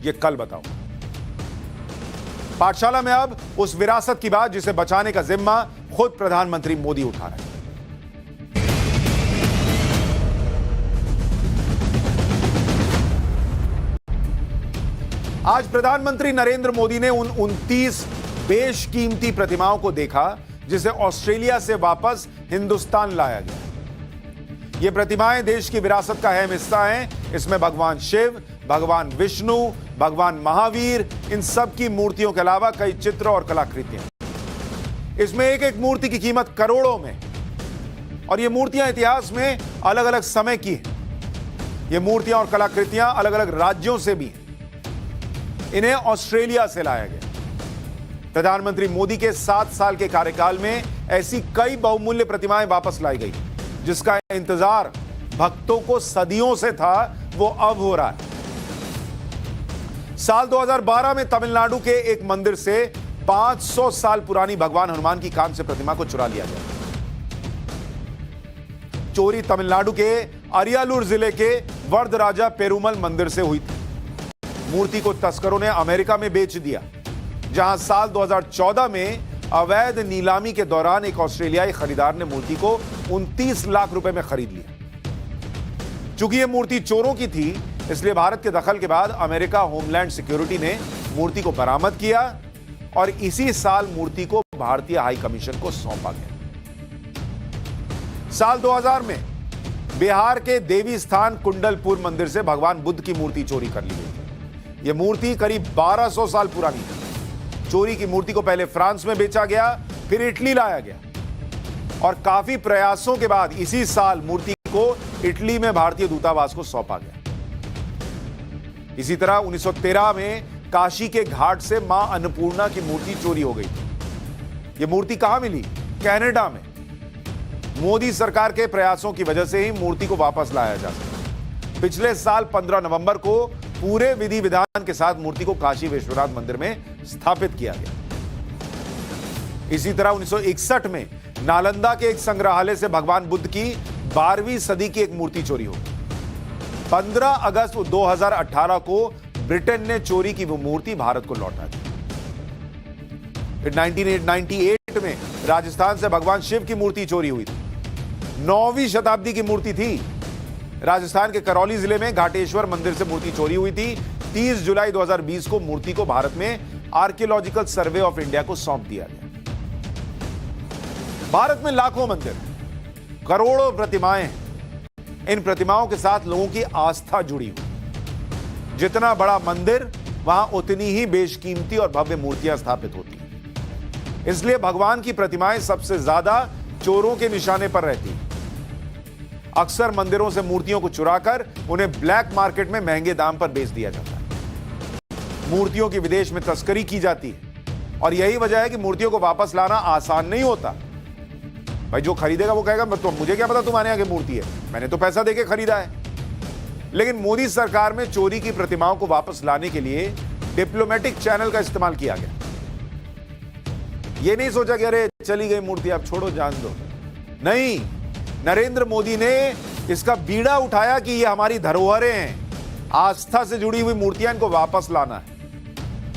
ये कल बताऊंगा। पाठशाला में अब उस विरासत की बात जिसे बचाने का जिम्मा खुद प्रधानमंत्री मोदी उठा रहे हैं। आज प्रधानमंत्री नरेंद्र मोदी ने उन 29 बेशकीमती प्रतिमाओं को देखा जिसे ऑस्ट्रेलिया से वापस हिंदुस्तान लाया गया। ये प्रतिमाएं देश की विरासत का अहम हिस्सा हैं। इसमें भगवान शिव, भगवान विष्णु, भगवान महावीर, इन सब की मूर्तियों के अलावा कई चित्र और कलाकृतियां। इसमें एक एक मूर्ति की कीमत करोड़ों में, और ये मूर्तियां इतिहास में अलग अलग समय की हैं। ये मूर्तियां और कलाकृतियां अलग अलग राज्यों से भी हैं। इन्हें ऑस्ट्रेलिया से लाया गया। प्रधानमंत्री मोदी के 7 साल के कार्यकाल में ऐसी कई बहुमूल्य प्रतिमाएं वापस लाई गई, जिसका इंतजार भक्तों को सदियों से था, वो अब हो रहा है। साल 2012 में तमिलनाडु के एक मंदिर से 500 साल पुरानी भगवान हनुमान की कांस्य प्रतिमा को चुरा लिया गया। चोरी तमिलनाडु के अरियालूर जिले के वरदराजा पेरुमल मंदिर से हुई थी। मूर्ति को तस्करों ने अमेरिका में बेच दिया, जहां साल 2014 में अवैध नीलामी के दौरान एक ऑस्ट्रेलियाई खरीदार ने मूर्ति को 29 लाख रुपए में खरीद लिया। चूंकि यह मूर्ति चोरों की थी, इसलिए भारत के दखल के बाद अमेरिका होमलैंड सिक्योरिटी ने मूर्ति को बरामद किया और इसी साल मूर्ति को भारतीय हाई कमीशन को सौंपा गया। साल 2000 में बिहार के देवी स्थान कुंडलपुर मंदिर से भगवान बुद्ध की मूर्ति चोरी कर ली गई। यह मूर्ति करीब 1200 साल पुरानी थी। चोरी की मूर्ति को पहले फ्रांस में बेचा गया, फिर इटली लाया गया, और काफी प्रयासों के बाद इसी साल मूर्ति को इटली में भारतीय दूतावास को सौंपा गया। इसी तरह 1913 में काशी के घाट से मां अन्नपूर्णा की मूर्ति चोरी हो गई थी। यह मूर्ति कहां मिली? कनाडा में। मोदी सरकार के प्रयासों की वजह से ही मूर्ति को वापस लाया जा सका। पिछले साल 15 नवंबर को पूरे विधि विधान के साथ मूर्ति को काशी विश्वनाथ मंदिर में स्थापित किया गया। इसी तरह 1961 में नालंदा के एक संग्रहालय से भगवान बुद्ध की 12वीं सदी की एक मूर्ति चोरी हो गई। 15 अगस्त 2018 को ब्रिटेन ने चोरी की वो मूर्ति भारत को लौटा दी। 1998 में राजस्थान से भगवान शिव की मूर्ति चोरी हुई थी। 9वीं शताब्दी की मूर्ति थी। राजस्थान के करौली जिले में घाटेश्वर मंदिर से मूर्ति चोरी हुई थी। 30 जुलाई 2020 को मूर्ति को भारत में आर्कियोलॉजिकल सर्वे ऑफ इंडिया को सौंप दिया गया। भारत में लाखों मंदिर, करोड़ों प्रतिमाएं हैं। इन प्रतिमाओं के साथ लोगों की आस्था जुड़ी हुई। जितना बड़ा मंदिर, वहां उतनी ही बेशकीमती और भव्य मूर्तियां स्थापित होती हैं। इसलिए भगवान की प्रतिमाएं सबसे ज्यादा चोरों के निशाने पर रहती हैं। अक्सर मंदिरों से मूर्तियों को चुराकर उन्हें ब्लैक मार्केट में महंगे दाम पर बेच दिया जाता है। मूर्तियों की विदेश में तस्करी की जाती है, और यही वजह है कि मूर्तियों को वापस लाना आसान नहीं होता। भाई जो खरीदेगा वो कहेगा तो मुझे क्या पता तुम्हारे यहाँ की मूर्ति है, मैंने तो पैसा देके खरीदा है। लेकिन मोदी सरकार में चोरी की प्रतिमाओं को वापस लाने के लिए डिप्लोमेटिक चैनल का इस्तेमाल किया गया। यह नहीं सोचा कि अरे चली गई मूर्ति, आप छोड़ो, जान दो। नहीं, नरेंद्र मोदी ने इसका बीड़ा उठाया कि ये हमारी धरोहरें हैं, आस्था से जुड़ी हुई मूर्तियां, इनको वापस लाना है।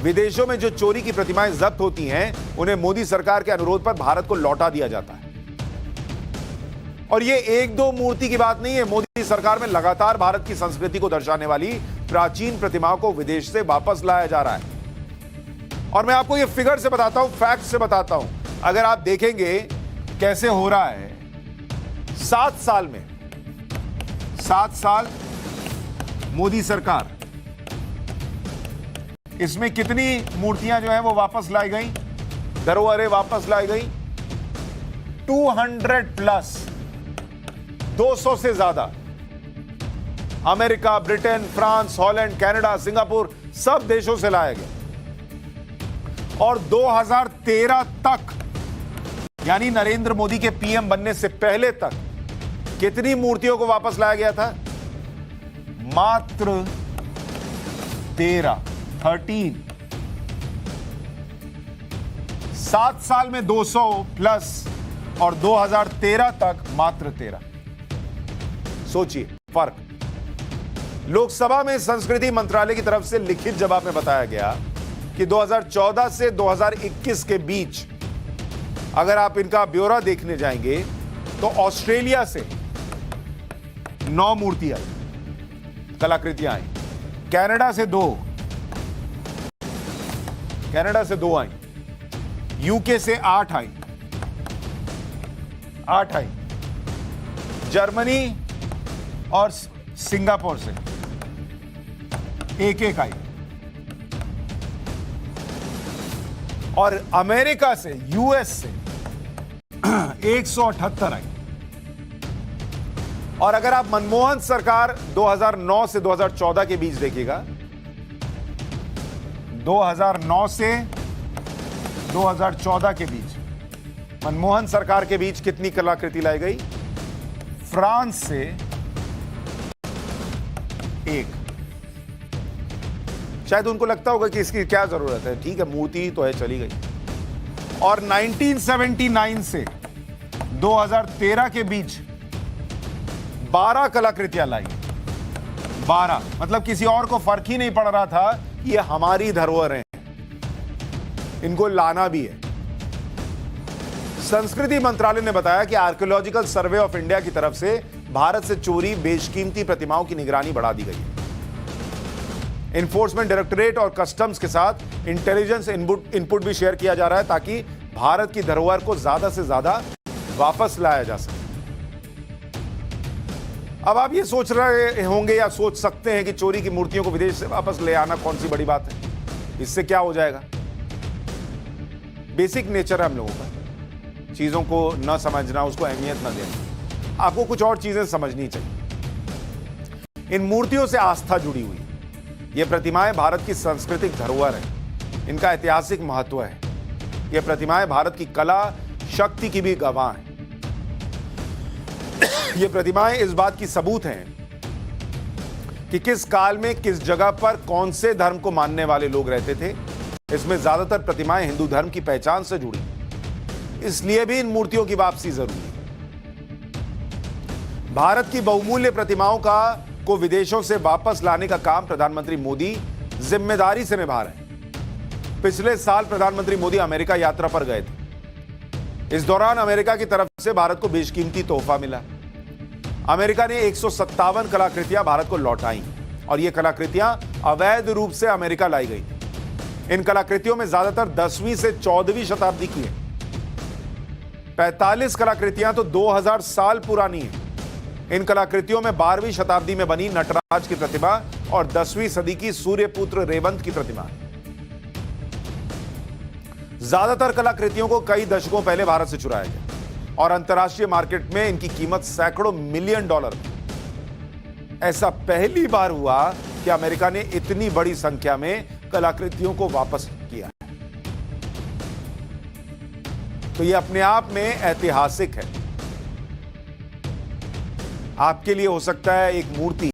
विदेशों में जो चोरी की प्रतिमाएं जब्त होती हैं, उन्हें मोदी सरकार के अनुरोध पर भारत को लौटा दिया जाता है। और ये एक दो मूर्ति की बात नहीं है। मोदी सरकार में लगातार भारत की संस्कृति को दर्शाने वाली प्राचीन प्रतिमाओं को विदेश से वापस लाया जा रहा है। और मैं आपको ये फिगर से बताता हूं, फैक्ट से बताता हूं। अगर आप देखेंगे कैसे हो रहा है, 7 साल में, 7 साल मोदी सरकार, इसमें कितनी मूर्तियां जो है वो वापस लाई गई, धरोहरें वापस लाई गई? 200 प्लस, 200 से ज्यादा। America, Britain, France, Holland, Canada, Singapore, सब देशों से लाया गया। और 2013 तक, यानी नरेंद्र मोदी के पीएम बनने से पहले तक, कितनी मूर्तियों को वापस लाया गया था? मात्र 13। 7 साल में 200 प्लस, और 2013 तक मात्र 13। सोचिए फर्क। लोकसभा में संस्कृति मंत्रालय की तरफ से लिखित जवाब में बताया गया कि 2014 से 2021 के बीच अगर आप इनका ब्यौरा देखने जाएंगे तो ऑस्ट्रेलिया से 9 मूर्तियां आई, कलाकृतियां आई, कनाडा से 2 आई, यूके से 8 आई, जर्मनी और सिंगापुर से एक आई, और अमेरिका से, यूएस से 178 आई। और अगर आप मनमोहन सरकार 2009 से 2014 के बीच देखिएगा, 2009 से 2014 के बीच मनमोहन सरकार के बीच कितनी कलाकृति लाई गई? फ्रांस से 1। शायद उनको लगता होगा कि इसकी क्या जरूरत है, ठीक है मूर्ति तो है, चली गई। और 1979 से 2013 के बीच 12 कलाकृतियां लाई। 12 मतलब किसी और को फर्क ही नहीं पड़ रहा था, ये हमारी धरोहर है, इनको लाना भी है। संस्कृति मंत्रालय ने बताया कि आर्कियोलॉजिकल सर्वे ऑफ इंडिया की तरफ से भारत से चोरी बेशकीमती प्रतिमाओं की निगरानी बढ़ा दी गई है। इन्फोर्समेंट डायरेक्टरेट और कस्टम्स के साथ इंटेलिजेंस इनपुट भी शेयर किया जा रहा है ताकि भारत की धरोहर को ज्यादा से ज्यादा वापस लाया जा सके। अब आप ये सोच रहे होंगे या सोच सकते हैं कि चोरी की मूर्तियों को विदेश से वापस ले आना कौन सी बड़ी बात है, इससे क्या हो जाएगा? बेसिक नेचर है हम लोगों का, चीजों को न समझना, उसको अहमियत न देना। आपको कुछ और चीजें समझनी चाहिए। इन मूर्तियों से आस्था जुड़ी हुई है। ये प्रतिमाएं भारत की सांस्कृतिक धरोहर है, इनका ऐतिहासिक महत्व है। ये प्रतिमाएं भारत की कला शक्ति की भी गवाह हैं। ये प्रतिमाएं इस बात की सबूत हैं कि किस काल में किस जगह पर कौन से धर्म को मानने वाले लोग रहते थे। इसमें ज्यादातर प्रतिमाएं हिंदू धर्म की पहचान से जुड़ी, इसलिए भी इन मूर्तियों की वापसी जरूरी है। भारत की बहुमूल्य प्रतिमाओं को विदेशों से वापस लाने का काम प्रधानमंत्री मोदी जिम्मेदारी से निभा रहे हैं। पिछले साल प्रधानमंत्री मोदी अमेरिका यात्रा पर गए थे। इस दौरान अमेरिका की तरफ से भारत को बेशकीमती तोहफा मिला। अमेरिका ने 157 कलाकृतियां भारत को लौटाई और ये कलाकृतियां अवैध रूप से अमेरिका लाई गई। इन कलाकृतियों में ज्यादातर 10वीं से 14वीं शताब्दी की है। 45 कलाकृतियां तो 2000 साल पुरानी है। इन कलाकृतियों में 12वीं शताब्दी में बनी नटराज की प्रतिमा और 10वीं सदी की सूर्यपुत्र रेवंत की प्रतिमा। ज्यादातर कलाकृतियों को कई दशकों पहले भारत से चुराया गया और अंतर्राष्ट्रीय मार्केट में इनकी कीमत सैकड़ों मिलियन डॉलर। ऐसा पहली बार हुआ कि अमेरिका ने इतनी बड़ी संख्या में कलाकृतियों को वापस किया। तो यह अपने आप में ऐतिहासिक है। आपके लिए हो सकता है एक मूर्ति